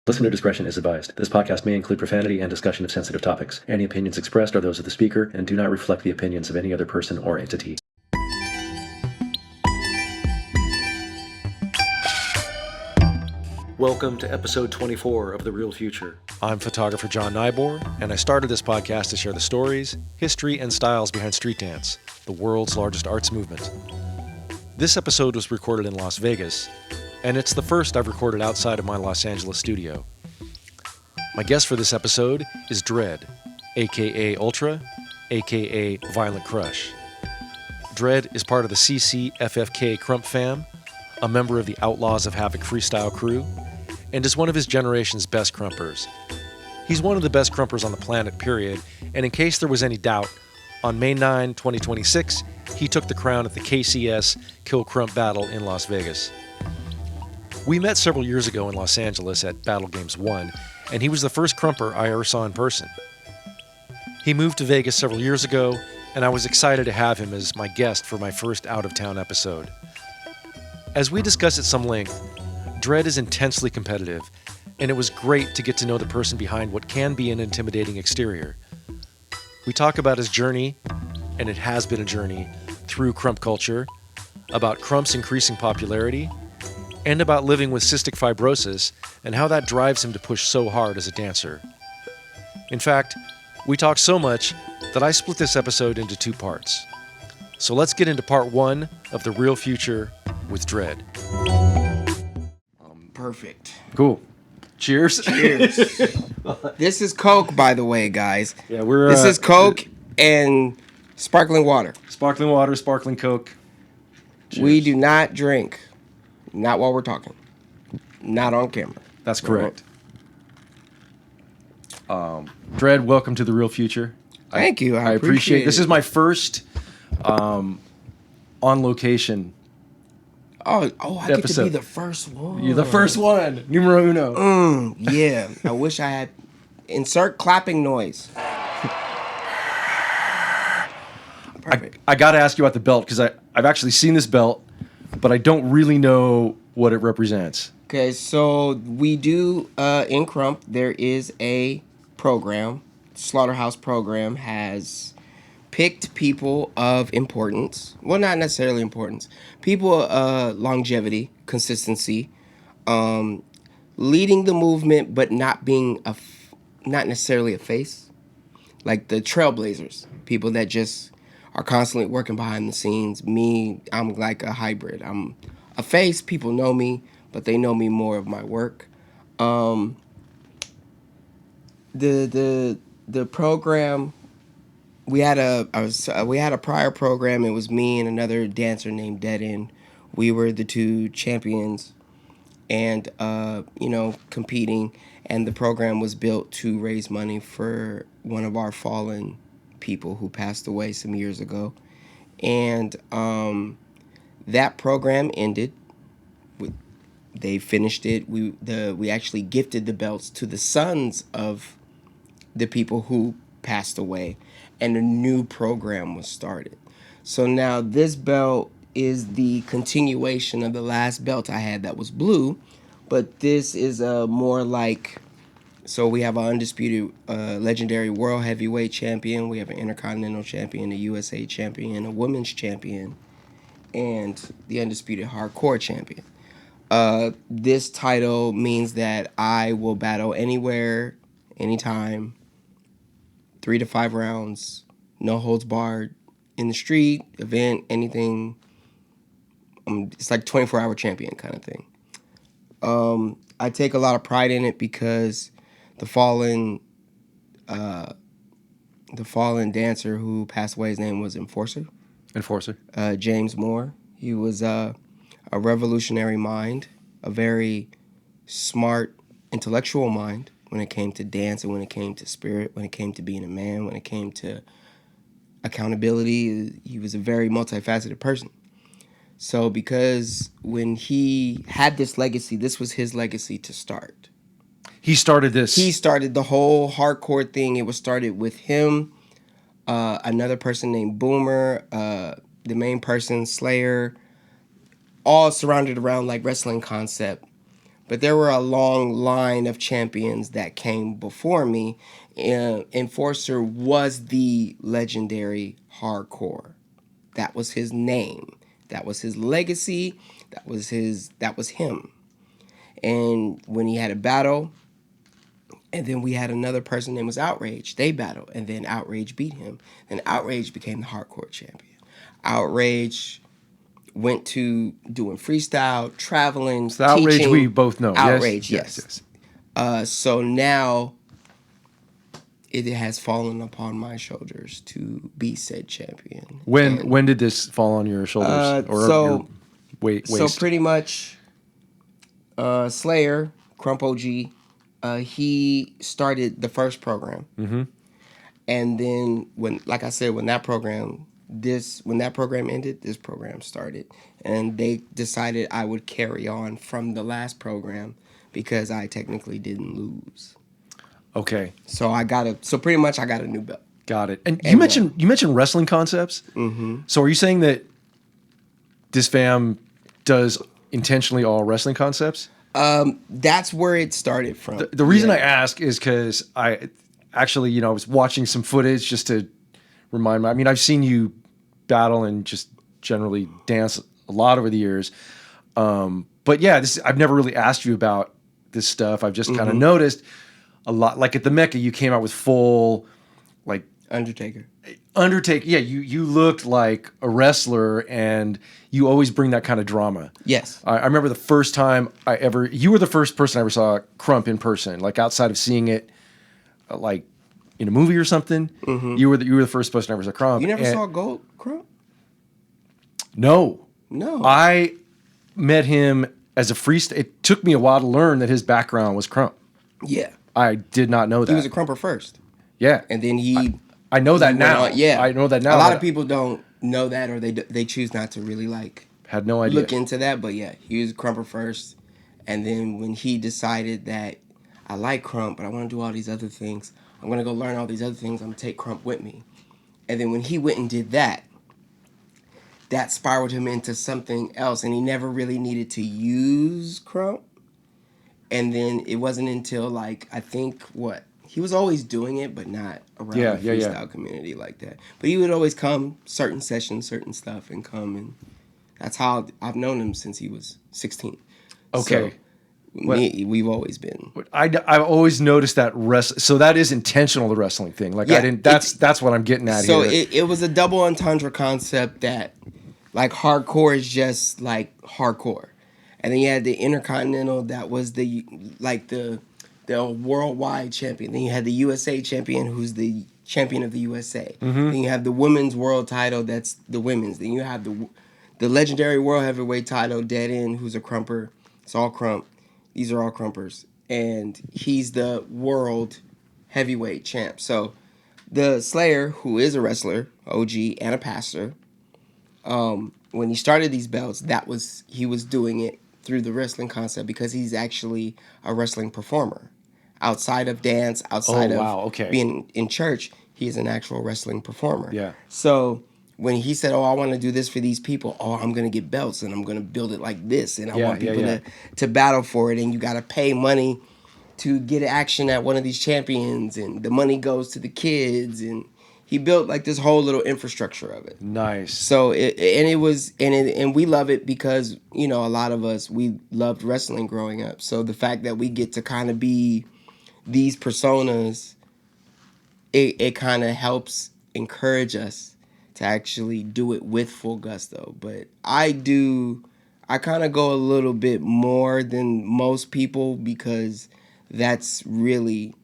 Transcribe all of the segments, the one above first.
Listener discretion is advised. This podcast may include profanity and discussion of sensitive topics. Any opinions expressed are those of the speaker and do not reflect the opinions of any other person or entity. Welcome to episode 24 of The Real Future. I'm photographer John Nyboer, and I started this podcast to share the stories, history, and styles behind street dance, the world's largest arts movement. This episode was recorded in Las Vegas, and it's the first I've recorded outside of my Los Angeles studio. My guest for this episode is Dread, aka Ultra, aka Violent Crush. Dread is part of the CCFFK Krump fam, a member of the Outlaws of Havoc freestyle crew, and is one of his generation's best Krumpers. He's one of the best Krumpers on the planet, period, and in case there was any doubt, on May 9, 2026, he took the crown at the KCS Kill Krump battle in Las Vegas. We met several years ago in Los Angeles at Battle Games 1, and he was the first Krumper I ever saw in person. He moved to Vegas several years ago, and I was excited to have him as my guest for my first out-of-town episode. As we discuss at some length, Dread is intensely competitive, and it was great to get to know the person behind what can be an intimidating exterior. We talk about his journey, and it has been a journey, through Krump culture, about Krump's increasing popularity, and about living with cystic fibrosis and how that drives him to push so hard as a dancer. In fact, we talk so much that I split this episode into two parts. So let's get into part one of The Real Future with Dread. Perfect. Cool. Cheers. Cheers. This is Coke, by the way, guys. Yeah, we're. This is Coke and sparkling water. Sparkling water, sparkling Coke. Cheers. We do not drink. Not while we're talking. Not on camera. That's correct. Dread, welcome to The Real Future. Thank you. I appreciate it. This is my first on location. I get to be the first one. You're the first one. Numero uno. Yeah. I wish I had. Insert clapping noise. I got to ask you about the belt because I've actually seen this belt, but I don't really know what it represents. Okay, so we do, in Krump, there is a program. Slaughterhouse program has picked people of importance. Well, not necessarily importance. People, longevity, consistency, leading the movement, but not being not necessarily a face. Like the trailblazers, people that just are constantly working behind the scenes. Me, I'm like a hybrid. I'm a face. People know me, but they know me more of my work. The program, we had a prior program. It was me and another dancer named Dead End. We were the two champions, and competing. And the program was built to raise money for one of our fallen people who passed away some years ago. And that program ended. They finished it. We actually gifted the belts to the sons of the people who passed away, and a new program was started. So now this belt is the continuation of the last belt I had that was blue, but this is more like, so we have an undisputed legendary world heavyweight champion, we have an intercontinental champion, a USA champion, a women's champion, and the undisputed hardcore champion. This title means that I will battle anywhere, anytime, 3 to 5 rounds, no holds barred, in the street, event, anything. It's like 24-hour champion kind of thing. I take a lot of pride in it because the fallen dancer who passed away, his name was Enforcer. James Moore. He was a revolutionary mind, a very smart, intellectual mind when it came to dance and when it came to spirit, when it came to being a man, when it came to accountability. He was a very multifaceted person. So because when he had this legacy, this was his legacy to start. He started this. He started the whole hardcore thing. It was started with him, another person named Boomer, the main person, Slayer, all surrounded around like wrestling concept. but there were a long line of champions that came before me. Enforcer was the legendary hardcore. That was his name. That was his legacy. That was him. And when he had a battle, and then we had another person named was Outrage. They battled, and then Outrage beat him. Then Outrage became the hardcore champion. Outrage went to doing freestyle, traveling, So Outrage teaching. we both know. Outrage, yes. So now it has fallen upon my shoulders to be said champion. When did this fall on your shoulders your waist? So pretty much, Slayer, Krump OG, he started the first program, and then when that program ended, this program started, and they decided I would carry on from the last program because I technically didn't lose. Okay. So pretty much I got a new belt. Got it. And you mentioned wrestling concepts. Mm-hmm. So are you saying that Defam does intentionally all wrestling concepts? That's where it started from. The reason I ask is because I actually, I was watching some footage just to remind me. I mean, I've seen you battle and just generally dance a lot over the years. But yeah, I've never really asked you about this stuff. I've just kind of noticed a lot. Like at the Mecca, you came out with full, like Undertaker. Yeah, you looked like a wrestler, and you always bring that kind of drama. Yes. I remember the first time you were the first person I ever saw Krump in person, like outside of seeing it, like in a movie or something. Mm-hmm. You were the first person I ever saw Krump. You never saw Gold Krump? No. I met him as a freestyle. It took me a while to learn that his background was Krump. Yeah. I did not know that. He was a Krumper first. Yeah. And then I know that now. I know that now. A lot of people don't know that, or they choose not to really had no idea. Look into that. But yeah, he was Krumper first, and then when he decided that I like Krump, but I want to do all these other things, I'm gonna go learn all these other things. I'm gonna take Krump with me. And then when he went and did that, that spiraled him into something else, and he never really needed to use Krump. And then it wasn't until I think he was always doing it, but not around the freestyle community like that. But he would always come, certain sessions, certain stuff, and come, and that's how I've known him since he was 16. Okay. So, we've always been. I've always noticed that so that is intentional, the wrestling thing. That's what I'm getting at here. So it was a double entendre concept that hardcore is just hardcore. And then you had the Intercontinental that was the worldwide champion. Then you had the USA champion, who's the champion of the USA. Mm-hmm. Then you have the women's world title, that's the women's. Then you have the legendary world heavyweight title, Dead End, who's a Krumper. It's all Krump. These are all Krumpers. And he's the world heavyweight champ. So the Slayer, who is a wrestler, OG, and a pastor, when he started these belts, he was doing it through the wrestling concept because he's actually a wrestling performer. Outside of dance, being in church, he is an actual wrestling performer. Yeah. So when he said, I want to do this for these people, I'm going to get belts and I'm going to build it like this, and I want people to battle for it, and you got to pay money to get action at one of these champions, and the money goes to the kids, and he built this whole little infrastructure of it. Nice. So and we love it because a lot of us, we loved wrestling growing up. So the fact that we get to kind of be these personas, it kind of helps encourage us to actually do it with full gusto. But I kind of go a little bit more than most people because that's really.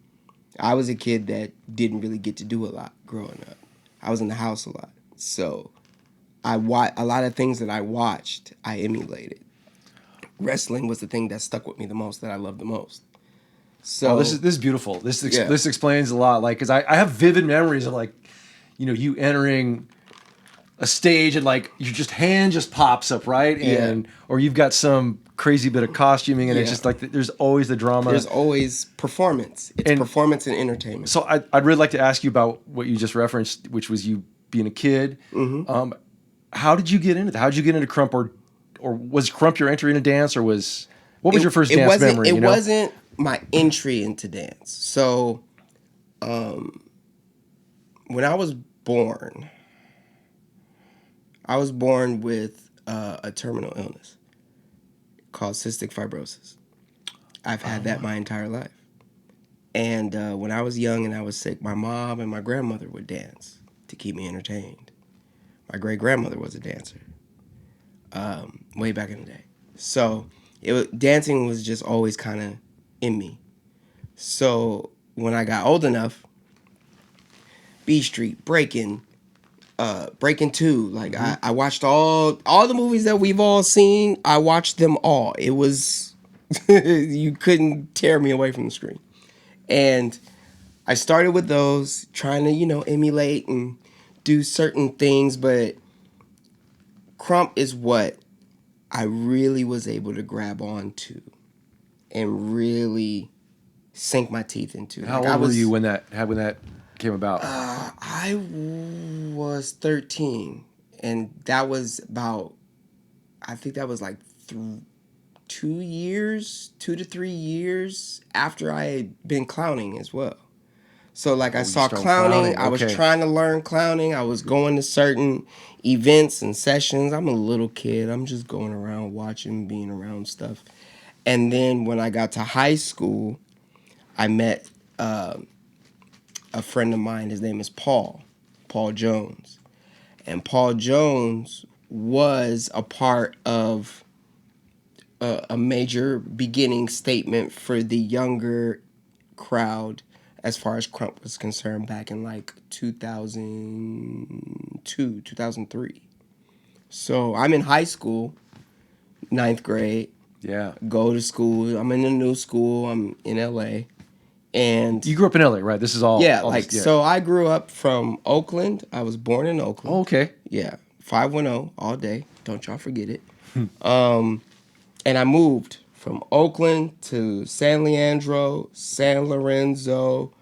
I was a kid that didn't really get to do a lot growing up. I was in the house a lot. So a lot of things that I watched, I emulated. Wrestling was the thing that stuck with me the most, that I loved the most. So this is beautiful. This explains a lot. Because I have vivid memories of you entering a stage and your hand just pops up, right? And or you've got some crazy bit of costuming, and it's just there's always the drama. There's always performance. It's performance and entertainment. So I'd really like to ask you about what you just referenced, which was you being a kid. Mm-hmm. How did you get into that? How did you get into Krump, or was Krump your entry into dance, or was? What was your first dance memory? It wasn't my entry into dance. So, when I was born with a terminal illness called cystic fibrosis. I've had that my entire life. And when I was young and I was sick, my mom and my grandmother would dance to keep me entertained. My great-grandmother was a dancer way back in the day. So dancing was just always kind of in me. So when I got old enough, B Street, Breaking 2, like I watched all the movies that we've all seen. I watched them all. It was you couldn't tear me away from the screen. And I started with those, trying to, emulate and do certain things, but Krump is what I really was able to grab onto and really sink my teeth into. How old were you when that came about? I was 13, and that was about, I think that was like 2 to 3 years after I had been clowning as well. So like I saw clowning. I was trying to learn clowning. I was going to certain events and sessions. I'm a little kid. I'm just going around watching, being around stuff. And then when I got to high school, I met a friend of mine. His name is Paul Jones. And Paul Jones was a part of a major beginning statement for the younger crowd as far as Krump was concerned back in like 2002, 2003. So I'm in high school, 9th grade. Yeah. Go to school. I'm in a new school. I'm in LA. And you grew up in LA, right? This is all. Yeah, so I grew up from Oakland. I was born in Oakland. Oh, okay. Yeah. 510 all day. Don't y'all forget it. And I moved from Oakland to San Leandro, San Lorenzo,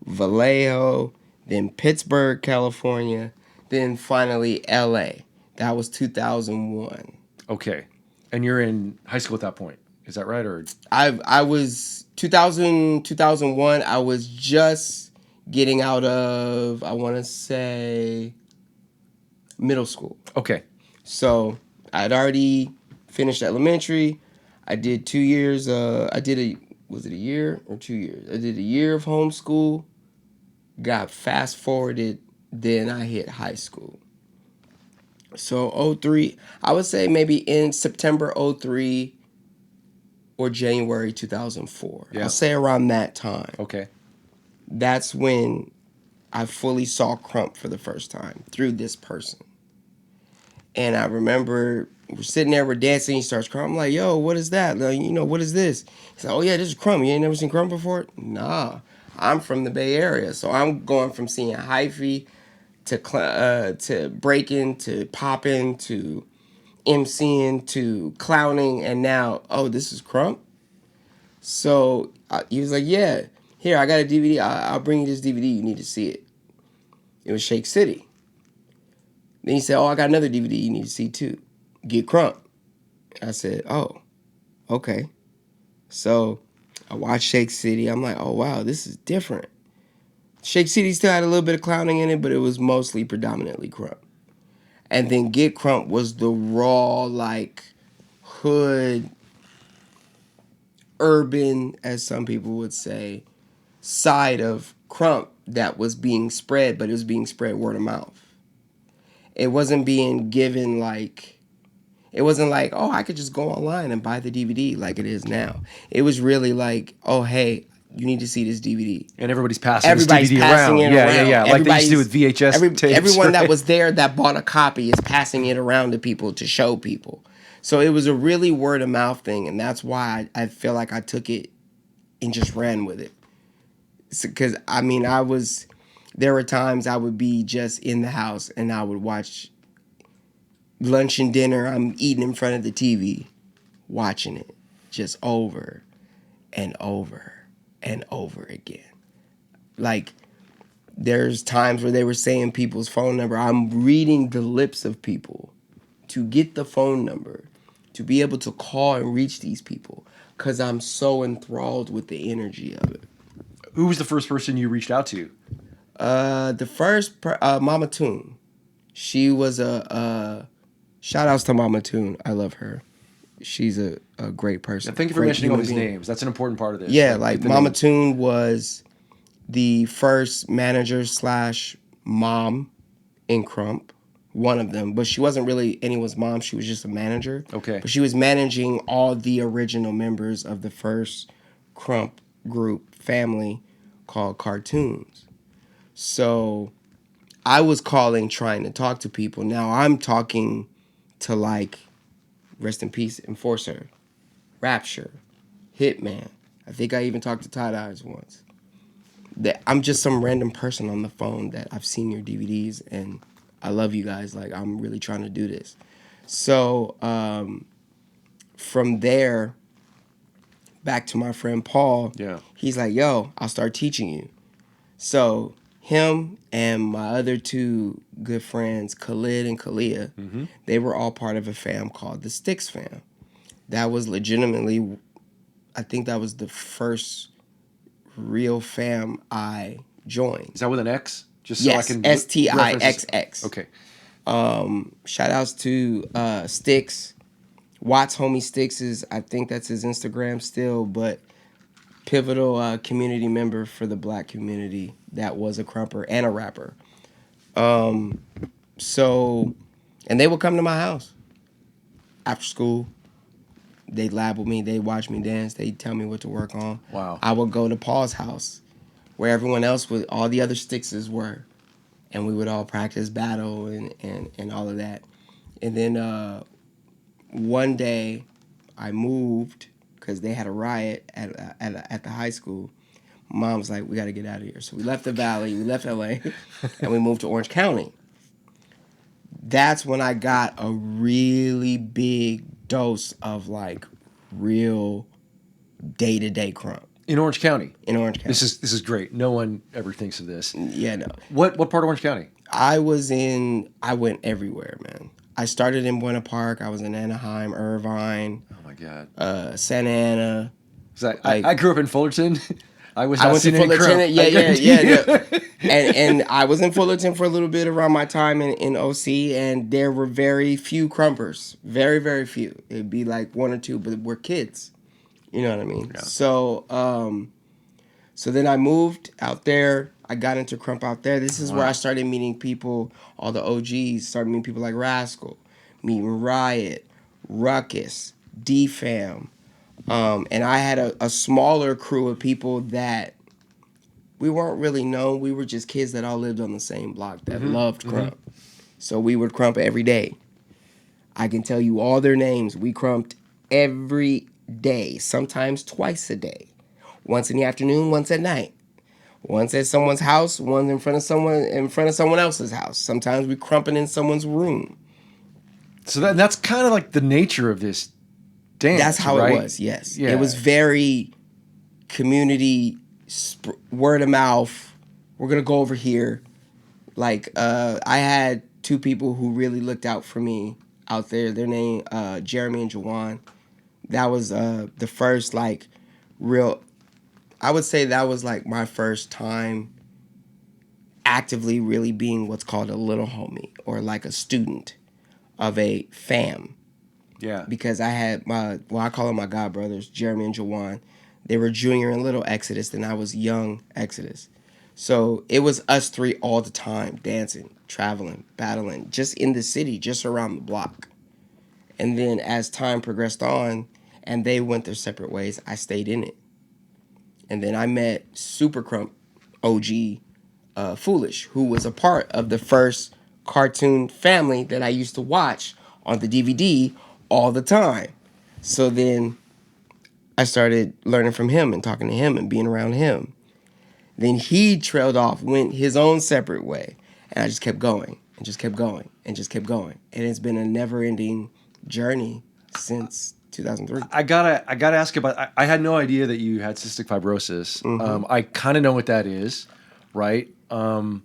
Vallejo, then Pittsburgh, California, then finally LA. That was 2001. Okay. And you're in high school at that point. Is that right? Or I was 2001, I was just getting out of, I want to say, middle school. Okay. So I'd already finished elementary. I did 2 years. Was it a year or 2 years? I did a year of homeschool. Got fast forwarded. Then I hit high school. So 03, I would say maybe in September 03 or January 2004. Yeah. I'll say around that time. Okay. That's when I fully saw Krump for the first time through this person. And I remember we're sitting there, we're dancing, he starts crying. I'm like, yo, what is that? Like, what is this? He's like, oh yeah, this is Krump. You ain't never seen Krump before? Nah, I'm from the Bay Area. So I'm going from seeing hyphy to breaking, to popping, to MCing, to clowning, and now, oh, this is Krump? So he was like, yeah, here, I got a DVD. I'll bring you this DVD. You need to see it. It was Shake City. Then he said, oh, I got another DVD you need to see too. Get Krump. I said, oh, okay. So I watched Shake City. I'm like, oh, wow, this is different. Shake City still had a little bit of clowning in it, but it was mostly predominantly Krump. And then Get Krump was the raw, like, hood, urban, as some people would say, side of Krump that was being spread, but it was being spread word of mouth. It wasn't being given like, it wasn't like, oh, I could just go online and buy the DVD like it is now. It was really like, oh, hey, you need to see this DVD. And everybody's passing this DVD passing around. It around. Yeah. Like they used to do with VHS tapes. Everyone right? that was there that bought a copy is passing it around to people to show people. So it was a really word of mouth thing, and that's why I feel like I took it and just ran with it. Because, I mean, there were times I would be just in the house and I would watch lunch and dinner. I'm eating in front of the TV, watching it just over and over and over again. Like, there's times where they were saying people's phone number. I'm reading the lips of people to get the phone number, to be able to call and reach these people. because I'm so enthralled with the energy of it. Who was the first person you reached out to? The first Mama Toon. She was a shout outs to Mama Toon. I love her. She's a great person. And thank you for mentioning all these names. That's an important part of this. Yeah, like Mama names. Toon was the first manager / mom in Krump. One of them, but she wasn't really anyone's mom. She was just a manager. Okay. But she was managing all the original members of the first Krump group family called Cartoons. So I was calling, trying to talk to people. Now I'm talking to, like, rest in peace, Enforcer, Rapture, Hitman. I think I even talked to Tie Dyes once. That I'm just some random person on the phone that I've seen your DVDs and I love you guys. Like, I'm really trying to do this. So from there, back to my friend Paul. Yeah. He's like, yo, I'll start teaching you. So him and my other two good friends, Khalid and Kalia, they were all part of a fam called the Stix fam. That was legitimately, I think that was the first real fam I joined. Is that with an X? Just Yes, so I can STIXX. Okay. Shout outs to Stix. Watts homie Stix is, I think that's his Instagram still, but pivotal community member for the black community that was a Krumper and a rapper. So, and they would come to my house after school. They'd lab with me. They'd watch me dance. They'd tell me what to work on. Wow. I would go to Paul's house where everyone else would, all the other Stixes were. And we would all practice battle and all of that. And then one day I moved because they had a riot at the high school. Mom was like, we got to get out of here. So we left the Valley, we left LA, and we moved to Orange County. That's when I got a really big dose of, like, real day-to-day Krump. In Orange County. In Orange County. This is great. No one ever thinks of this. Yeah, no. What part of Orange County? I went everywhere, man. I started in Buena Park. I was in Anaheim, Irvine. Oh my God. Santa Ana. I grew up in Fullerton. I went to Fullerton. Yeah. And I was in Fullerton for a little bit around my time in OC, and there were very few Krumpers. Very, very few. It'd be like one or two, but we're kids. You know what I mean? Yeah. So, so then I moved out there. I got into Krump out there. This is where I started meeting people, all the OGs. Started meeting people like Rascal, meeting Riot, Ruckus, Defam. And I had a smaller crew of people that we weren't really known. We were just kids that all lived on the same block that loved Krump. So we would Krump every day. I can tell you all their names. We Krumped every day, sometimes twice a day. Once in the afternoon, once at night. Once at someone's house, once in front of someone else's house. Sometimes we Krumping in someone's room. So that's kind of like the nature of this dance. That's how right? it was, yes. Yeah. It was very community, word of mouth. We're going to go over here. Like, I had two people who really looked out for me out there. Their name, Jeremy and Jawan. That was the first, like, real... I would say that was, like, my first time actively really being what's called a little homie or, like, a student of a fam. Yeah. Because I had I call them my god brothers, Jeremy and Jawan. They were junior and little Exodus, and I was young Exodus. So it was us three all the time, dancing, traveling, battling, just in the city, just around the block. And then as time progressed on and they went their separate ways, I stayed in it. And then I met Super Krump OG Foolish, who was a part of the first cartoon family that I used to watch on the DVD all the time. So then I started learning from him and talking to him and being around him. Then he trailed off, went his own separate way. And I just kept going and just kept going and just kept going. And it's been a never-ending journey since 2003. I gotta ask about. I had no idea that you had cystic fibrosis. I kind of know what that is, right? And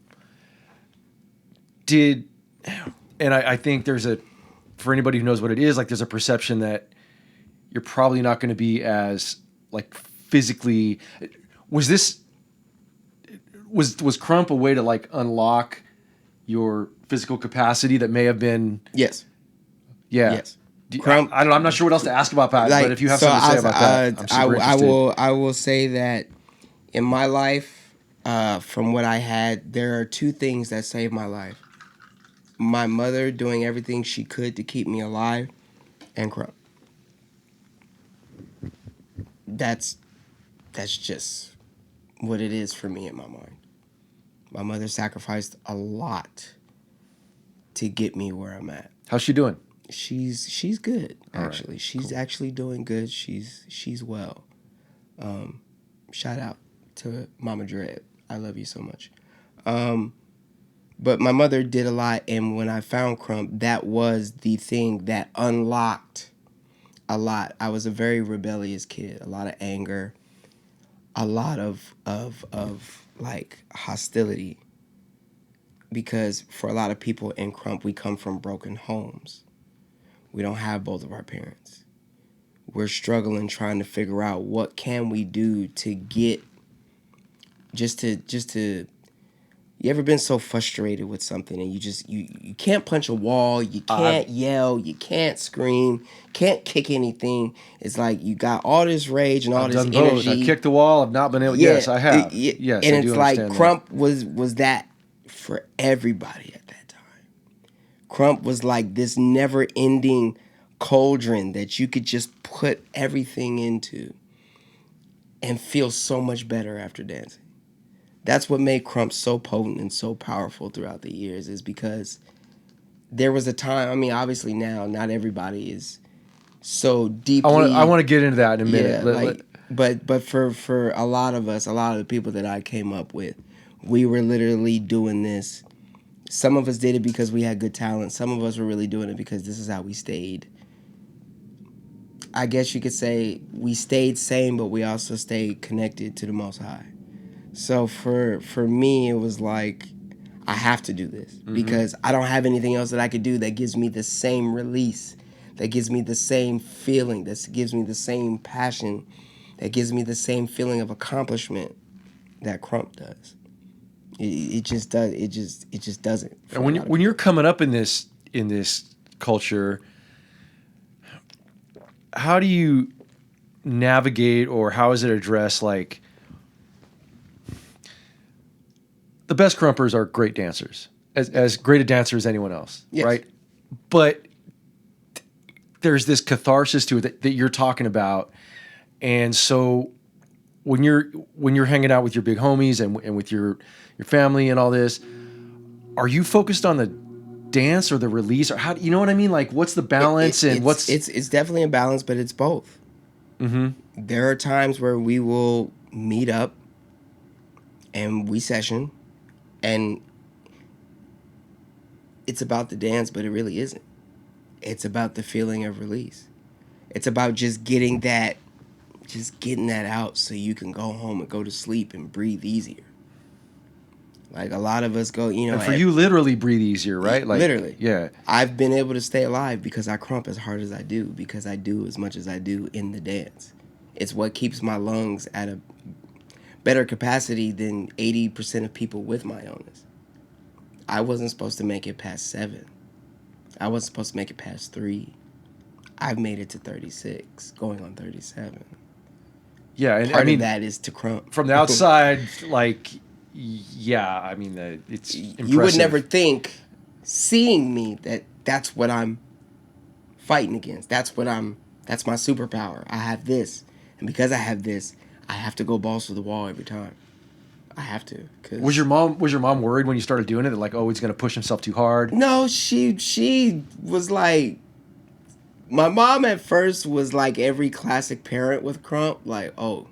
I think there's for anybody who knows what it is, like there's a perception that you're probably not going to be as like physically. Was Krump a way to like unlock your physical capacity that may have been? Yes. Yeah. Yes. Krump, I don't know. I'm not sure what else to ask about that, Like, but if you have so something to say about that, I'm super interested. I will say that in my life, from what I had, there are two things that saved my life. My mother doing everything she could to keep me alive, and Krump. That's just what it is for me in my mind. My mother sacrificed a lot to get me where I'm at. How's she doing? She's good, actually. Right, she's cool. actually doing good. She's well. Shout out to Mama Dread. I love you so much. But my mother did a lot, and when I found Krump, that was the thing that unlocked a lot. I was a very rebellious kid, a lot of anger, a lot of like hostility, because for a lot of people in Krump, we come from broken homes. We don't have both of our parents. We're struggling trying to figure out what can we do to get just to you ever been so frustrated with something and you can't punch a wall, you can't yell, you can't scream, can't kick anything. It's like you got all this rage and all I've this done energy. both. I kicked the wall. I've not been able. Yes, I have. Yes, and I it's do like understand Krump was that for everybody at that time. Krump was like this never-ending cauldron that you could just put everything into and feel so much better after dancing. That's what made Krump so potent and so powerful throughout the years, is because there was a time, I mean, obviously now, not everybody is so deeply... I want to get into that in a minute. Yeah, but for a lot of us, a lot of the people that I came up with, we were literally doing this. Some of us did it because we had good talent. Some of us were really doing it because this is how we stayed. I guess you could say we stayed sane, but we also stayed connected to the Most High. So for me, it was like, I have to do this because I don't have anything else that I could do that gives me the same release, that gives me the same feeling, that gives me the same passion, that gives me the same feeling of accomplishment that Krump does. It just does. It just doesn't. And when you're coming up in this culture, how do you navigate, or how is it addressed? Like, the best Krumpers are great dancers, as great a dancer as anyone else, Yes. right? But there's this catharsis to it that you're talking about, and so when you're hanging out with your big homies and with your family and all this, are you focused on the dance or the release, or how, you know what I mean? Like, what's the balance it's definitely a balance, but it's both. Mm-hmm. There are times where we will meet up and we session, and it's about the dance, but it really isn't. It's about the feeling of release. It's about just getting that out so you can go home and go to sleep and breathe easier. Like, a lot of us go, And for you, literally breathe easier, right? Like, literally. Yeah. I've been able to stay alive because I Krump as hard as I do, because I do as much as I do in the dance. It's what keeps my lungs at a better capacity than 80% of people with my illness. I wasn't supposed to make it past 7. I wasn't supposed to make it past 3. I've made it to 36, going on 37. Yeah, and Part I mean, of that is to Krump. from the outside, like, yeah, I mean, it's impressive. You would never think, seeing me, that that's what I'm fighting against. That's my superpower. I have this. And because I have this, I have to go balls to the wall every time. I have to. Was your mom worried when you started doing it, that like, oh, he's going to push himself too hard? No, she was like, my mom at first was like every classic parent with Krump, like, oh,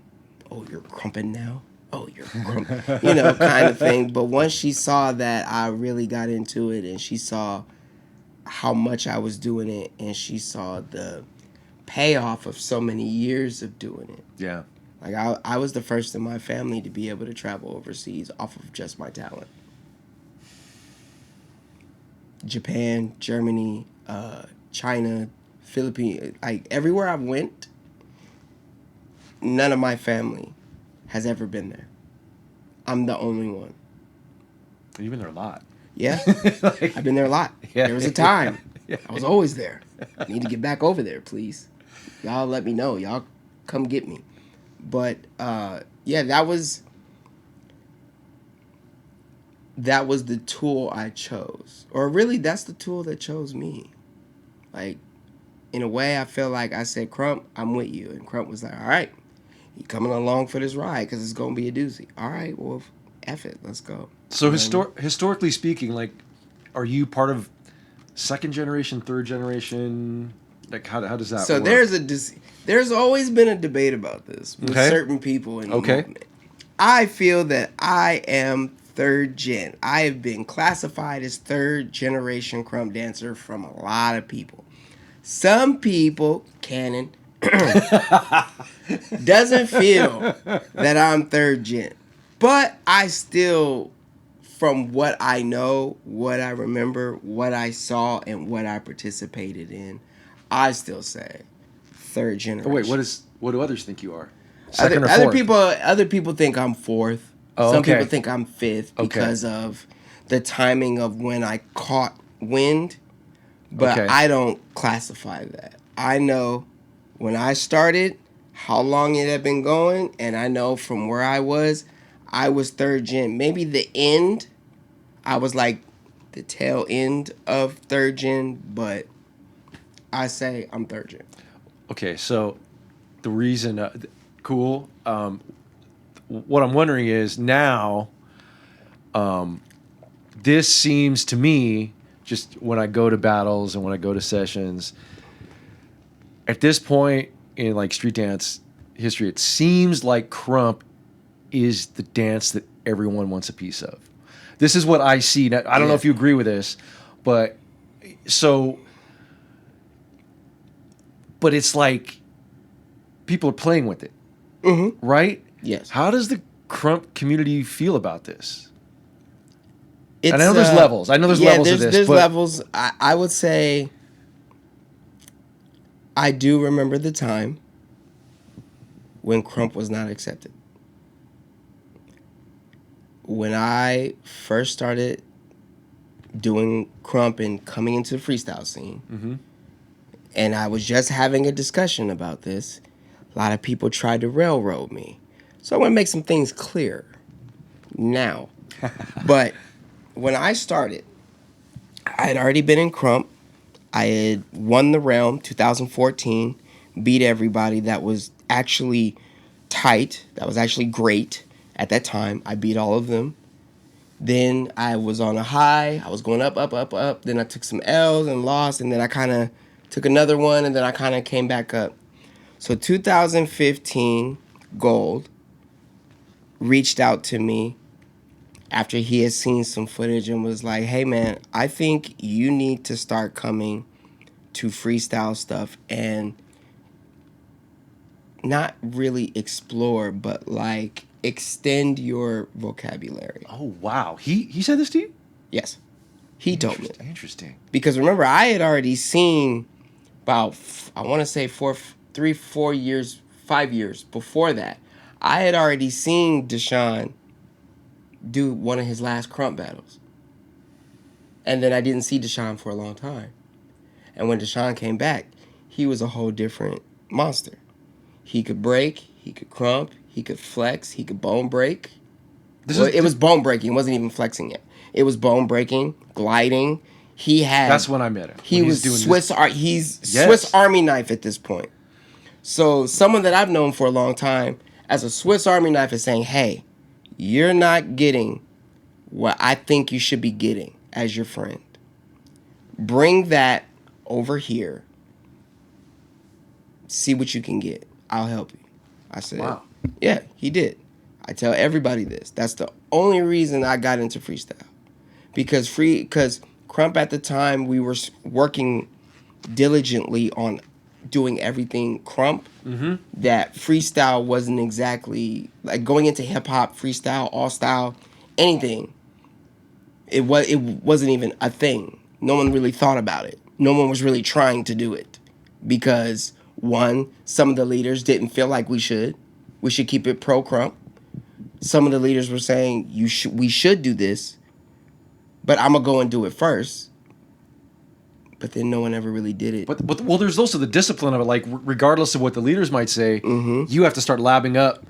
you're Krumping now? Oh, you're Krump, kind of thing. But once she saw that I really got into it, and she saw how much I was doing it, and she saw the payoff of so many years of doing it. Yeah. Like, I was the first in my family to be able to travel overseas off of just my talent. Japan, Germany, China, Philippines, like everywhere I went, none of my family has ever been there. I'm the only one. You've been there a lot. Yeah, Like, I've been there a lot. Yeah. There was a time. Yeah. I was always there. I need to get back over there, please. Y'all let me know. Y'all come get me. But yeah, that was the tool I chose. Or really, that's the tool that chose me. Like, in a way, I feel like I said, Krump, I'm with you. And Krump was like, all right, you coming along for this ride because it's going to be a doozy. All right, well, F it. Let's go. So historically speaking, like, are you part of second generation, third generation? Like, how does that so work? There's always been a debate about this with certain people in the movement. I feel that I am third gen. I have been classified as third generation Krump dancer from a lot of people. Some people, canon, doesn't feel that I'm third gen. But I still, from what I know, what I remember, what I saw, and what I participated in, I still say third generation. Oh, wait, what do others think you are? Second or fourth? Other people think I'm fourth. Oh, Some okay. people think I'm fifth because of the timing of when I caught wind. But I don't classify that. I know when I started, how long it had been going, and I know from where I was third gen. Maybe the end, I was like the tail end of third gen, but I say I'm third gen. Okay, so the reason, cool. What I'm wondering is now, this seems to me, just when I go to battles and when I go to sessions, at this point in like street dance history, it seems like Krump is the dance that everyone wants a piece of. This is what I see. Now, I don't know if you agree with this, but it's like people are playing with it, right? Yes. How does the Krump community feel about this? And I know there's levels. I know there's levels of this. There's levels. I would say I do remember the time when Krump was not accepted. When I first started doing Krump and coming into the freestyle scene, and I was just having a discussion about this, a lot of people tried to railroad me. So I want to make some things clear now. But when I started, I had already been in Krump. I had won the realm 2014, beat everybody. That was actually tight. That was actually great at that time. I beat all of them. Then I was on a high. I was going up, up, up, up. Then I took some L's and lost, and then I kind of took another one, and then I kind of came back up. So 2015, Gold reached out to me after he had seen some footage and was like, hey, man, I think you need to start coming to freestyle stuff and not really explore, but like extend your vocabulary. Oh, wow. He said this to you? Yes. He told me. Interesting. Because remember, I had already seen about, I want to say 4 years, 5 years before that, I had already seen Deshaun do one of his last Krump battles. And then I didn't see Deshaun for a long time. And when Deshaun came back, he was a whole different monster. He could break, he could Krump, he could flex, he could bone break. It was bone breaking, it wasn't even flexing yet. It was bone breaking, gliding. That's when I met him. He was Swiss Army knife at this point. So someone that I've known for a long time as a Swiss Army knife is saying, hey, you're not getting what I think you should be getting as your friend. Bring that over here. See what you can get. I'll help you. I said, wow. Yeah, he did. I tell everybody this. That's the only reason I got into freestyle. Because Krump at the time, we were working diligently on doing everything Krump. That freestyle wasn't exactly like going into hip hop, freestyle, all style, anything. It wasn't even a thing. No one really thought about it. No one was really trying to do it because one, some of the leaders didn't feel like we should. We should keep it pro-Krump. Some of the leaders were saying we should do this, but I'm gonna go and do it first. But then no one ever really did it. But well, there's also the discipline of it. Like, regardless of what the leaders might say, you have to start labbing up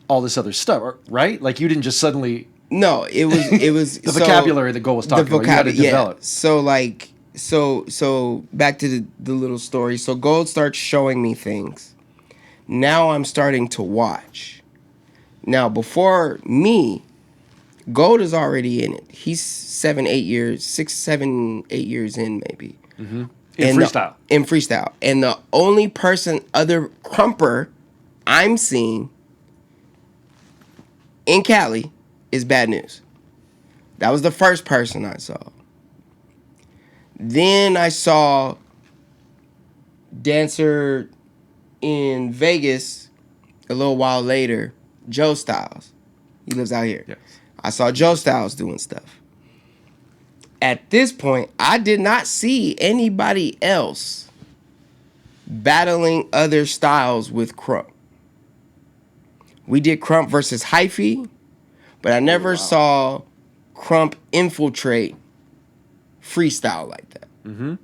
all this other stuff, right? Like, you didn't just suddenly. No, it was the vocabulary that Gold was talking about. You had to develop. Yeah. So back to the little story. So Gold starts showing me things. Now I'm starting to watch. Now before me, Gold is already in it. He's 6, 7, 8 years in, maybe. Mm-hmm. In freestyle. And the only person, other Krumper, I'm seeing in Cali is Bad News. That was the first person I saw. Then I saw dancer in Vegas a little while later, Joe Styles. He lives out here. Yes. I saw Joe Styles doing stuff. At this point, I did not see anybody else battling other styles with Krump. We did Krump versus Hyphy, but I never saw Krump infiltrate freestyle like that. Mm-hmm.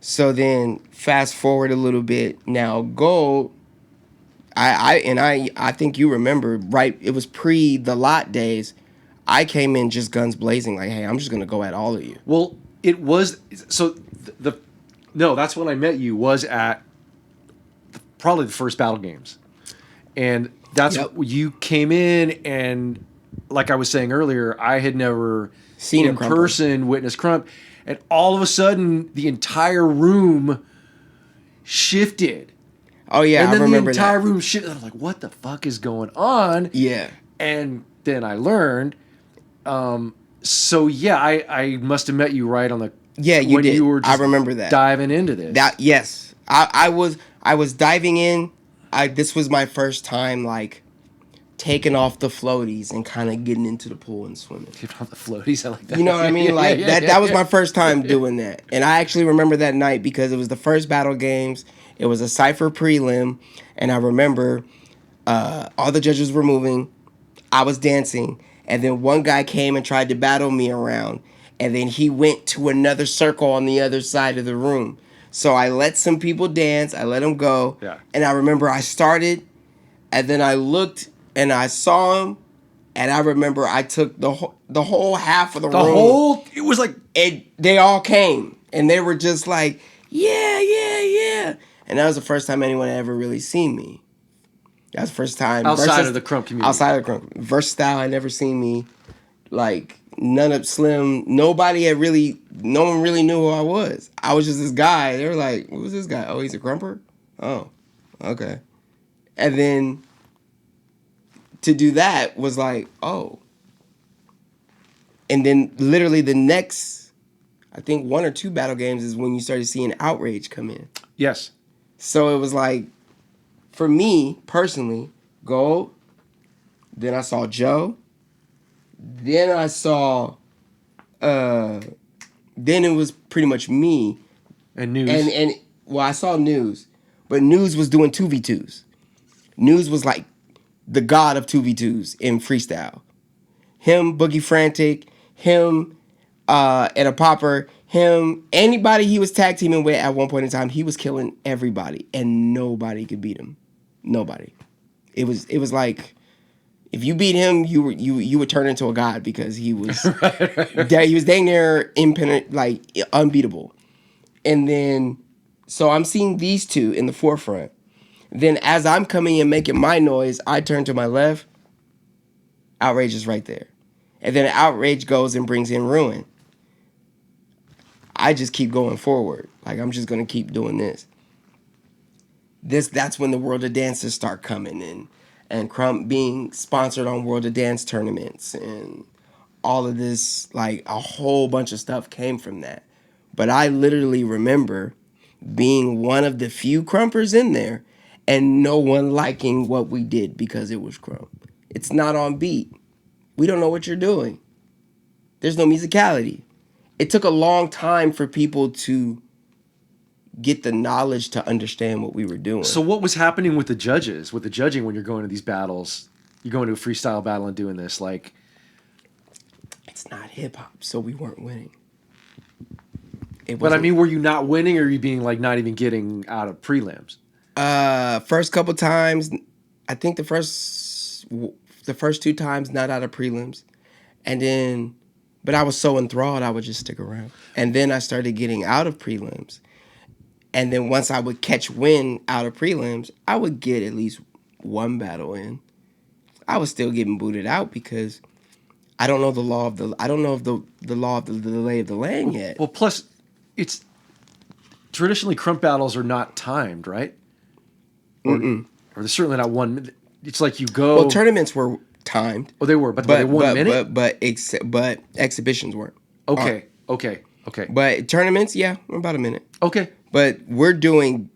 So then, fast forward a little bit. Now, Gold, I think you remember, right? It was pre the lot days. I came in just guns blazing, like, hey, I'm just gonna go at all of you. Well, it was so no, that's when I met you. Was at probably the first Battle Games, and that's you came in, and like I was saying earlier, I had never seen in person witnessed Krump, and all of a sudden the entire room shifted. Oh yeah, and then I remember the entire that. room shifted. I'm like, what the fuck is going on? Yeah, and then I learned. So yeah, I must have met you right on the you when did. You were just I remember that diving into this. Yes, I was diving in. This was my first time like taking off the floaties and kind of getting into the pool and swimming. Taking off the floaties, I like that. You know what I mean? Like that was my first time doing that, and I actually remember that night because it was the first Battle Games. It was a Cypher prelim, and I remember all the judges were moving. I was dancing. And then one guy came and tried to battle me around. And then he went to another circle on the other side of the room. So I let some people dance. I let them go. Yeah. And I remember I started. And then I looked and I saw him. And I remember I took the whole half of the room. It was like. They all came. And they were just like, yeah, yeah, yeah. And that was the first time anyone had ever really seen me. That was the first time. Outside of the Krump community. Outside of the Krump. Versatile had never seen me. Like, none of Slim. No one really knew who I was. I was just this guy. They were like, who's this guy? Oh, he's a Krumper? Oh, okay. And then to do that was like, oh. And then literally the next, I think 1 or 2 Battle Games is when you started seeing Outrage come in. Yes. So it was like, for me, personally, Gold, then I saw Joe, then I saw, then it was pretty much me. And News. And well, I saw News, but News was doing 2v2s. News was like the god of 2v2s in freestyle. Him, Boogie Frantic, him, and a Popper, him, anybody he was tag teaming with at one point in time, he was killing everybody, and nobody could beat him. Nobody. It was like if you beat him, you would turn into a god because he was he was dang near like unbeatable. And then so I'm seeing these two in the forefront. Then as I'm coming and making my noise, I turn to my left. Outrage is right there, and then Outrage goes and brings in Ruin. I just keep going forward. Like I'm just gonna keep doing this. That's when the World of Dances start coming in, and Krump being sponsored on World of Dance tournaments and all of this, like a whole bunch of stuff came from that. But I literally remember being one of the few Krumpers in there and no one liking what we did because it was Krump. It's not on beat. We don't know what you're doing. There's no musicality. It took a long time for people to get the knowledge to understand what we were doing. So what was happening with the judges, with the judging when you're going to these battles? You're going to a freestyle battle and doing this, like... It's not hip-hop, so we weren't winning. But I mean, were you not winning, or are you being like not even getting out of prelims? First couple times, I think the first 2 times not out of prelims, and then, but I was so enthralled I would just stick around, and then I started getting out of prelims, and then once I would catch wind out of prelims, I would get at least one battle in. I was still getting booted out because I don't know the law of the law of the lay of the land yet. Well, plus, it's traditionally Krump battles are not timed, right? Or they're certainly not 1 minute. It's like you go. Well, tournaments were timed. Oh, they were, but they 1 minute. But exhibitions weren't. Okay. But tournaments, yeah, about a minute. Okay. But we're doing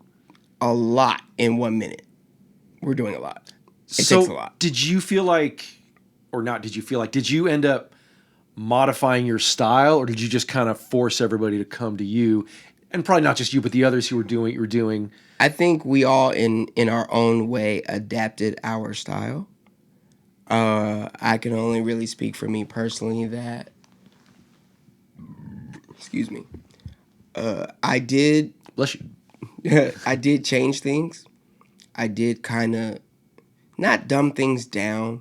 a lot in 1 minute. We're doing a lot. It takes a lot. Did you feel like, or not? Did you feel like? Did you end up modifying your style, or did you just kind of force everybody to come to you, and probably not just you, but the others who were doing what you were doing? I think we all, in our own way, adapted our style. I can only really speak for me personally that, excuse me, I did. Bless you. I did change things. I did kind of not dumb things down,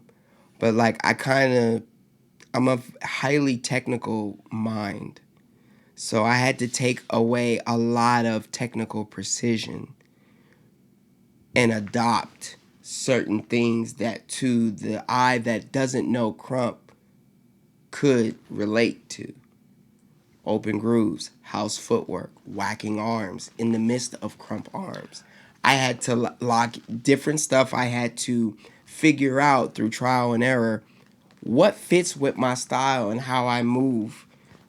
but like I'm a highly technical mind. So I had to take away a lot of technical precision and adopt certain things that to the eye that doesn't know Krump could relate to. Open grooves, house footwork, whacking arms in the midst of Krump arms. I had to lock different stuff. I had to figure out through trial and error what fits with my style and how I move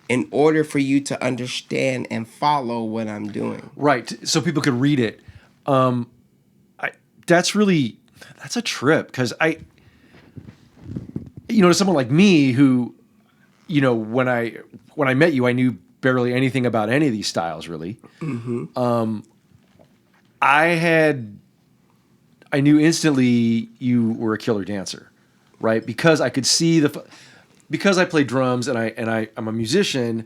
in order for you to understand and follow what I'm doing. Right, so people could read it. That's a trip, because to someone like me who, when I met you, I knew barely anything about any of these styles, really. Mm-hmm. I knew instantly you were a killer dancer, right? Because I could see because I play drums and I'm a musician,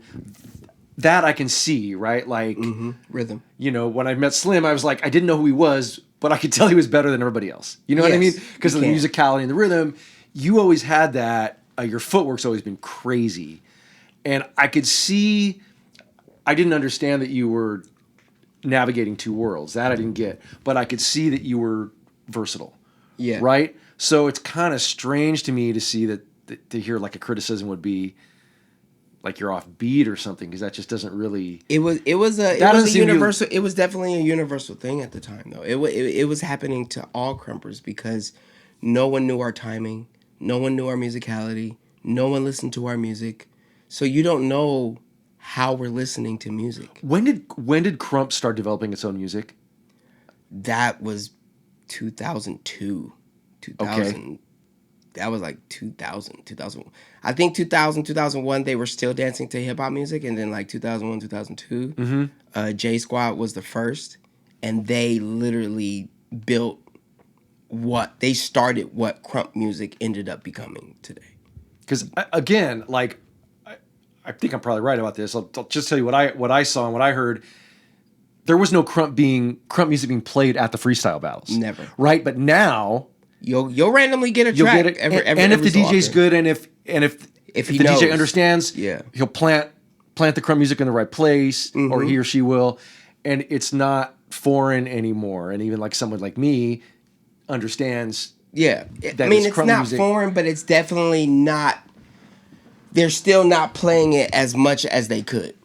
that I can see, right? Like rhythm. When I met Slim, I was like, I didn't know who he was, but I could tell he was better than everybody else. You know what I mean? Because of the musicality and the rhythm. You always had that. Your footwork's always been crazy. And I could see, I didn't understand that you were navigating two worlds. That I didn't get. But I could see that you were versatile. Yeah. Right? So it's kind of strange to me to see that to hear like a criticism would be like you're off beat or something, because that just doesn't really. It was a universal. It was definitely a universal thing at the time, though. It was happening to all Krumpers because no one knew our timing, no one knew our musicality, no one listened to our music, so you don't know how we're listening to music. When did Krump start developing its own music? That was 2002, 2000. Okay. That was like 2000. I think 2001, they were still dancing to hip-hop music. And then like 2001, 2002, J Squad was the first. And they literally they started what Krump music ended up becoming today. Because again, like, I think I'm probably right about this. I'll just tell you what I saw and what I heard. There was no Krump music being played at the freestyle battles. Never. Right? But now... You'll randomly get a track. You'll get it, and if the DJ's good, and if the DJ understands, he'll plant the Krump music in the right place, or he or she will, and it's not foreign anymore. And even like someone like me understands. Yeah, I mean it's not music. Foreign, but it's definitely not. They're still not playing it as much as they could.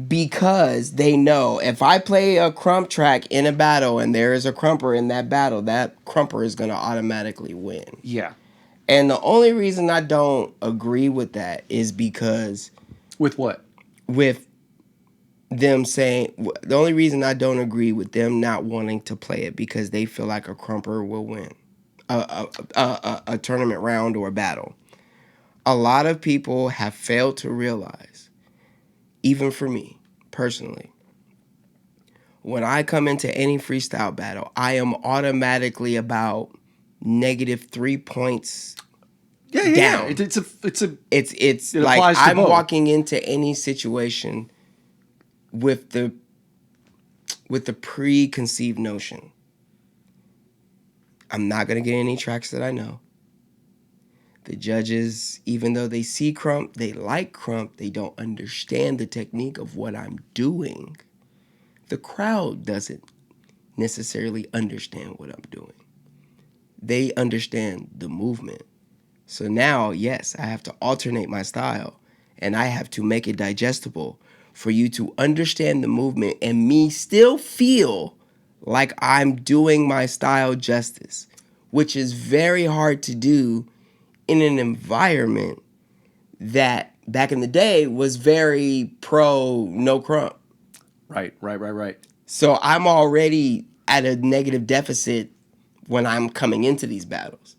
Because they know if I play a Krump track in a battle and there is a Krumper in that battle, that Krumper is going to automatically win. Yeah. And the only reason I don't agree with that is because... With what? With them saying... The only reason I don't agree with them not wanting to play it because they feel like a Krumper will win a tournament round or a battle. A lot of people have failed to realize... Even for me, personally, when I come into any freestyle battle, I am automatically about -3 points Yeah. down. It's It's it like applies to I'm both. walking into any situation with the preconceived notion. I'm not gonna get any tracks that I know. The judges, even though they see Krump, they like Krump, they don't understand the technique of what I'm doing. The crowd doesn't necessarily understand what I'm doing. They understand the movement. So now, yes, I have to alternate my style, and I have to make it digestible for you to understand the movement and me still feel like I'm doing my style justice, which is very hard to do in an environment that back in the day was very pro-No-Krump. Right. So I'm already at a negative deficit when I'm coming into these battles.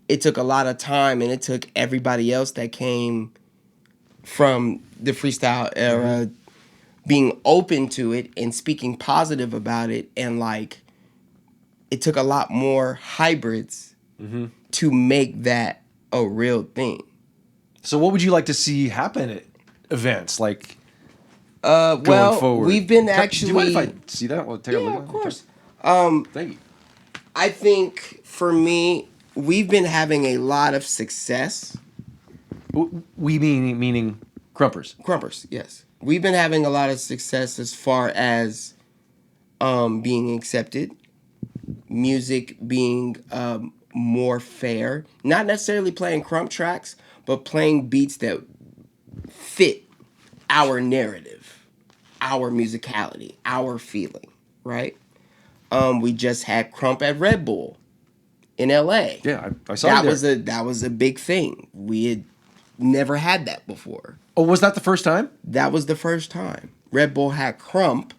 It took a lot of time, and it took everybody else that came from the freestyle era being open to it and speaking positive about it. And like, it took a lot more hybrids to make that a real thing. So what would you like to see happen at events like Well, going forward? we've been Do actually. you mind if I see that? We'll take a look Yeah, at of it. course. Thank you. I think for me, we've been having a lot of success. We meaning Krumpers. Krumpers, yes. We've been having a lot of success as far as being accepted, music being more fair. Not necessarily playing Krump tracks, but playing beats that fit our narrative, our musicality, our feeling, right? We just had Krump at Red Bull in LA. Yeah, I saw That was a big thing. We had never had that before. Oh, was that the first time? That was the first time. Red Bull had Krump,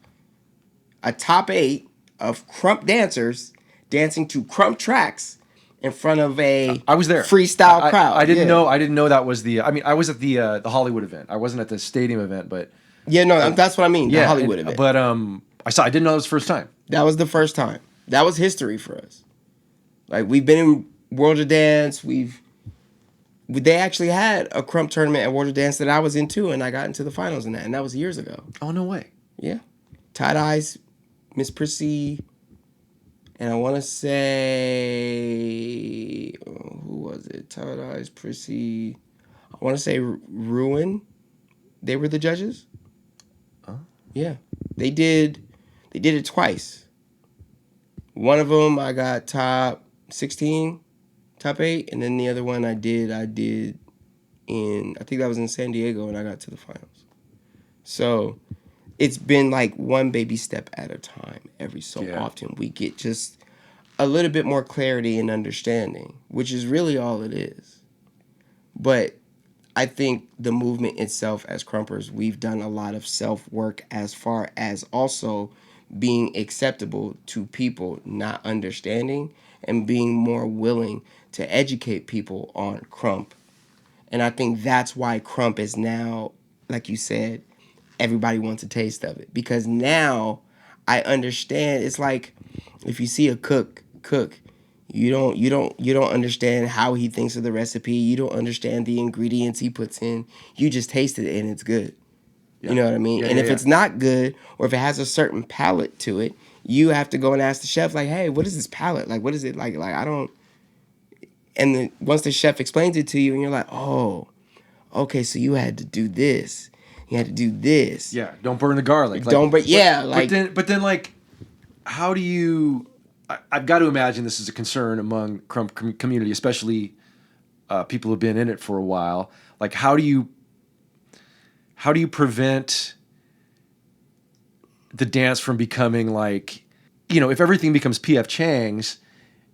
a top 8 of Krump dancers dancing to Krump tracks in front of a I was there. freestyle crowd. I didn't know that was the. I mean, I was at the Hollywood event. I wasn't at the stadium event, but Yeah, no, that's what I mean. The Hollywood event. But I didn't know it was the first time. That was the first time. That was history for us. Like, we've been in World of Dance. They actually had a Krump tournament at World of Dance that I was in too, and I got into the finals in that, and that was years ago. Oh, no way. Yeah. Tight Eyes, Miss Prissy, and I want to say, who was it? Tight Eyes, Prissy. I want to say Ruin. They were the judges. Oh. Yeah. They did it twice. One of them I got top 16, top 8, and then the other one I did in, I think that was in San Diego, and I got to the finals. So it's been like one baby step at a time. Every so often we get just a little bit more clarity and understanding, which is really all it is. But I think the movement itself as Krumpers, we've done a lot of self-work as far as also being acceptable to people not understanding and being more willing to educate people on Krump. And I think that's why Krump is now, like you said, everybody wants a taste of it. Because now I understand. It's like if you see a cook, you don't understand how he thinks of the recipe. You don't understand the ingredients he puts in. You just taste it and it's good. Yeah. You know what I mean? And if it's not good, or if it has a certain palate to it, you have to go and ask the chef, like, hey, what is this palate? Like, what is it like? Like, I don't. And then once the chef explains it to you, and you're like, oh, okay, so you had to do this. You had to do this. Yeah, don't burn the garlic. Don't burn. Yeah, like. But then, like, how do you? I've got to imagine this is a concern among Krump community, especially people who've been in it for a while. Like, how do you prevent the dance from becoming like, if everything becomes P.F. Chang's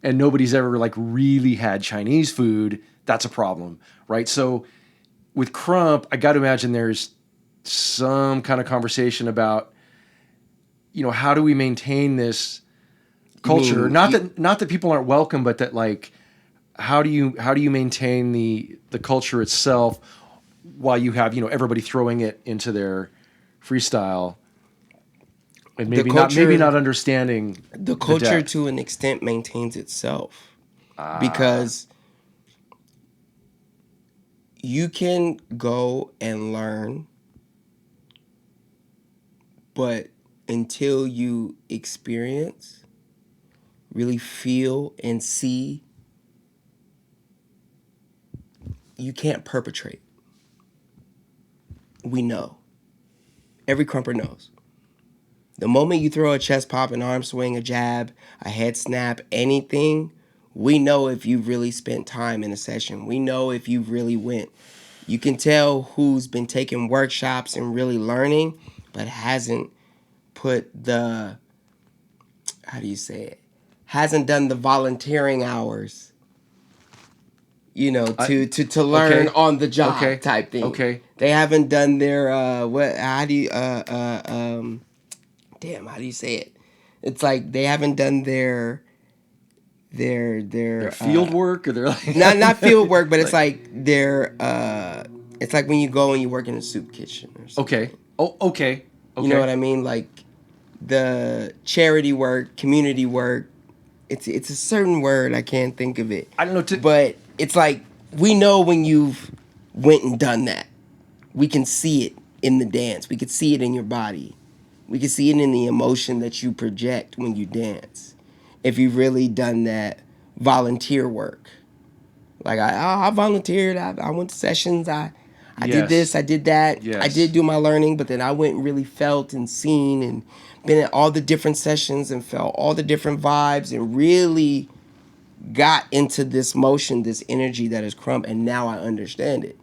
and nobody's ever like really had Chinese food, that's a problem, right? So with Krump, I got to imagine there's some kind of conversation about, how do we maintain this culture? Not that people aren't welcome, but that like, how do you maintain the culture itself while you have everybody throwing it into their freestyle? And The maybe culture- not understanding the culture depth. to an extent maintains itself because you can go and learn, but until you experience, really feel and see, you can't perpetrate. We know. Every Krumper knows. The moment you throw a chest pop, an arm swing, a jab, a head snap, anything, we know if you've really spent time in a session. We know if you really went. You can tell who's been taking workshops and really learning, but hasn't put the, how do you say it? Hasn't done the volunteering hours, you know, to learn on the job type thing. Okay. They haven't done their how do you how do you say it? It's like they haven't done their Field work, or they're like not field work, but it's like their it's like when you go and you work in a soup kitchen or something. okay. Oh, okay. You know what I mean? Like the charity work, community work. It's a certain word, I can't think of it. I don't know. But it's like we know when you've went and done that. We can see it in the dance. We can see it in your body. We can see it in the emotion that you project when you dance. If you've really done that volunteer work. Like I volunteered, I went to sessions, I did this, I did that. Yes. I did do my learning, but then I went and really felt and seen and been at all the different sessions and felt all the different vibes and really got into this motion, this energy that is Krump, and now I understand it.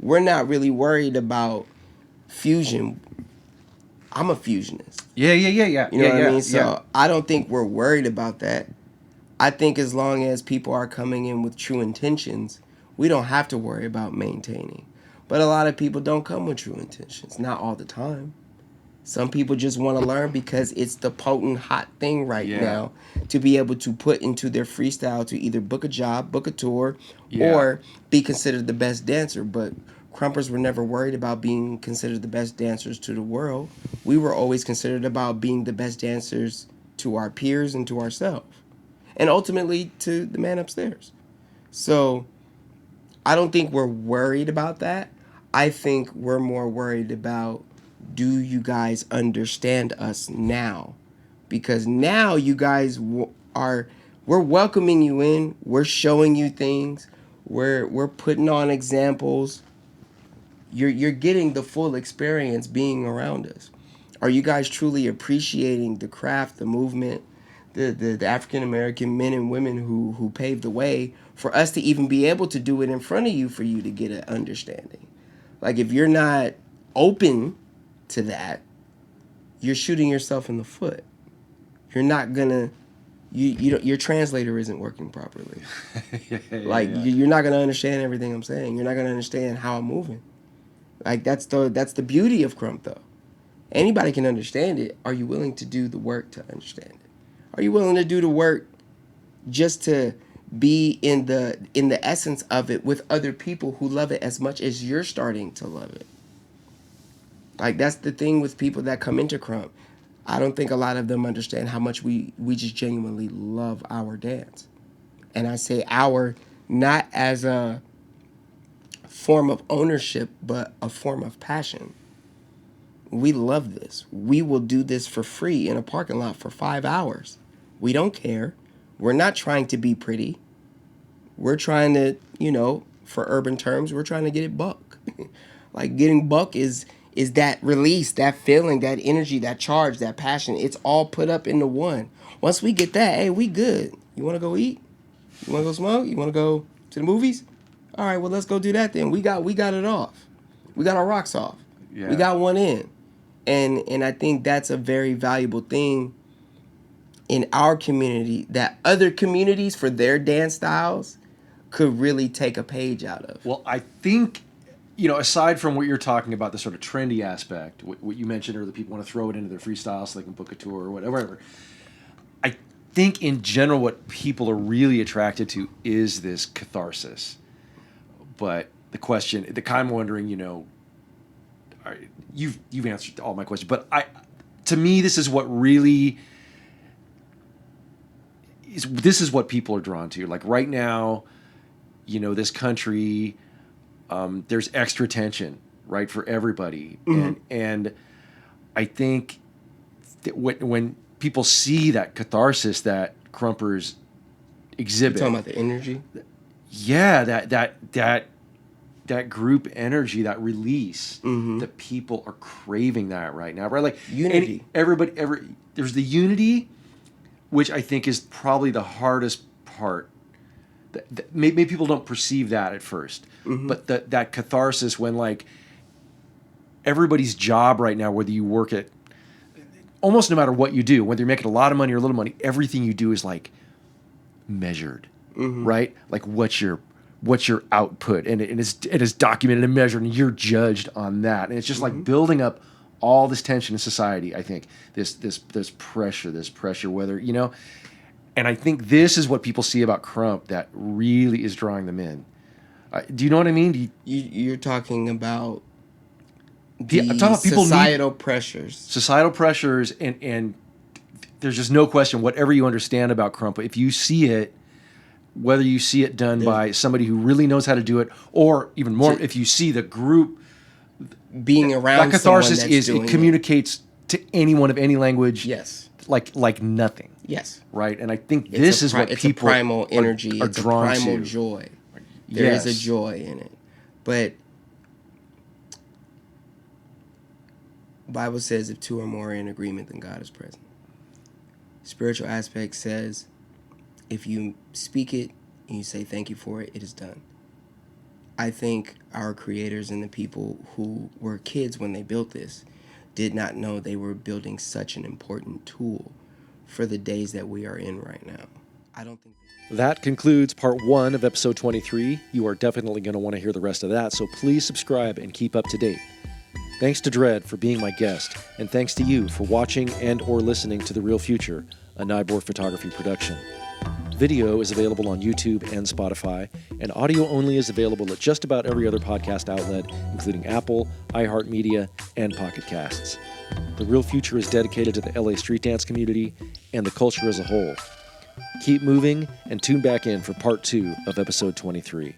We're not really worried about fusion. I'm a fusionist. Yeah. You know what I mean? So yeah. I don't think we're worried about that. I think as long as people are coming in with true intentions, we don't have to worry about maintaining. But a lot of people don't come with true intentions. Not all the time. Some people just want to learn because it's the potent, hot thing right now to be able to put into their freestyle to either book a job, book a tour, or be considered the best dancer. But Krumpers were never worried about being considered the best dancers to the world. We were always considered about being the best dancers to our peers and to ourselves. And ultimately to the man upstairs. So I don't think we're worried about that. I think we're more worried about, do you guys understand us now? Because now you guys we're welcoming you in. We're showing you things. We're putting on examples. You're getting the full experience being around us. Are you guys truly appreciating the craft, the movement, the African American men and women who paved the way for us to even be able to do it in front of you, for you to get an understanding? Like, if you're not open to that, you're shooting yourself in the foot. You're not gonna, your translator isn't working properly. You're not gonna understand everything I'm saying. You're not gonna understand how I'm moving. Like, that's the beauty of Krump, though. Anybody can understand it. Are you willing to do the work to understand it? Are you willing to do the work just to be in the essence of it with other people who love it as much as you're starting to love it? Like, that's the thing with people that come into Krump. I don't think a lot of them understand how much we just genuinely love our dance. And I say our, not as a form of ownership, but a form of passion. We love this. We will do this for free in a parking lot for 5 hours. We don't care. We're not trying to be pretty. We're trying to, for urban terms, we're trying to get it buck. Like, getting buck is that release, that feeling, that energy, that charge, that passion. It's all put up into one. Once we get that, hey, we good. You want to go eat? You want to go smoke? You want to go to the movies? All right, well, let's go do that then. We got it off. We got our rocks off. Yeah. We got one in. And I think that's a very valuable thing in our community that other communities for their dance styles could really take a page out of. Well, I think, aside from what you're talking about, the sort of trendy aspect, what you mentioned, or the people want to throw it into their freestyle so they can book a tour or whatever, I think in general what people are really attracted to is this catharsis. But the question, the kind of wondering, you've answered all my questions, but to me, this is what really this is what people are drawn to. Like right now, this country, there's extra tension, right, for everybody. And I think that when people see that catharsis that Krumpers exhibit. You're talking about the energy? Yeah, that group energy, that release, that people are craving that right now, right? Like unity. There's the unity, which I think is probably the hardest part. Maybe people don't perceive that at first, but that catharsis when like everybody's job right now, whether you work at almost no matter what you do, whether you're making a lot of money or a little money, everything you do is like measured, right? Like what's your output, and it is documented and measured, and you're judged on that, and it's just like building up all this tension in society. I think this pressure, whether and I think this is what people see about Krump that really is drawing them in. Do you know what I mean? You're talking about I'm talking about people societal pressures. Societal pressures, and there's just no question, whatever you understand about Krump, if you see it, whether you see it done by somebody who really knows how to do it, or even more, if you see the group being around, that catharsis it communicates to anyone of any language. Yes, like nothing. Yes, right. And I think this is what people it's a primal energy. are it's drawn a primal to. Joy. There is a joy in it, but the Bible says if two or more are in agreement, then God is present. Spiritual aspect says if you speak it and you say thank you for it, it is done. I think our creators and the people who were kids when they built this did not know they were building such an important tool for the days that we are in right now. I don't think... That concludes part 1 of episode 23. You are definitely going to want to hear the rest of that, so please subscribe and keep up to date. Thanks to Dread for being my guest, and thanks to you for watching and or listening to The Real Future, a Nyboer photography production. Video is available on YouTube and Spotify, and audio only is available at just about every other podcast outlet, including Apple, iHeartMedia, and Pocket Casts. The Real Future is dedicated to the LA street dance community and the culture as a whole. Keep moving and tune back in for part 2 of episode 23.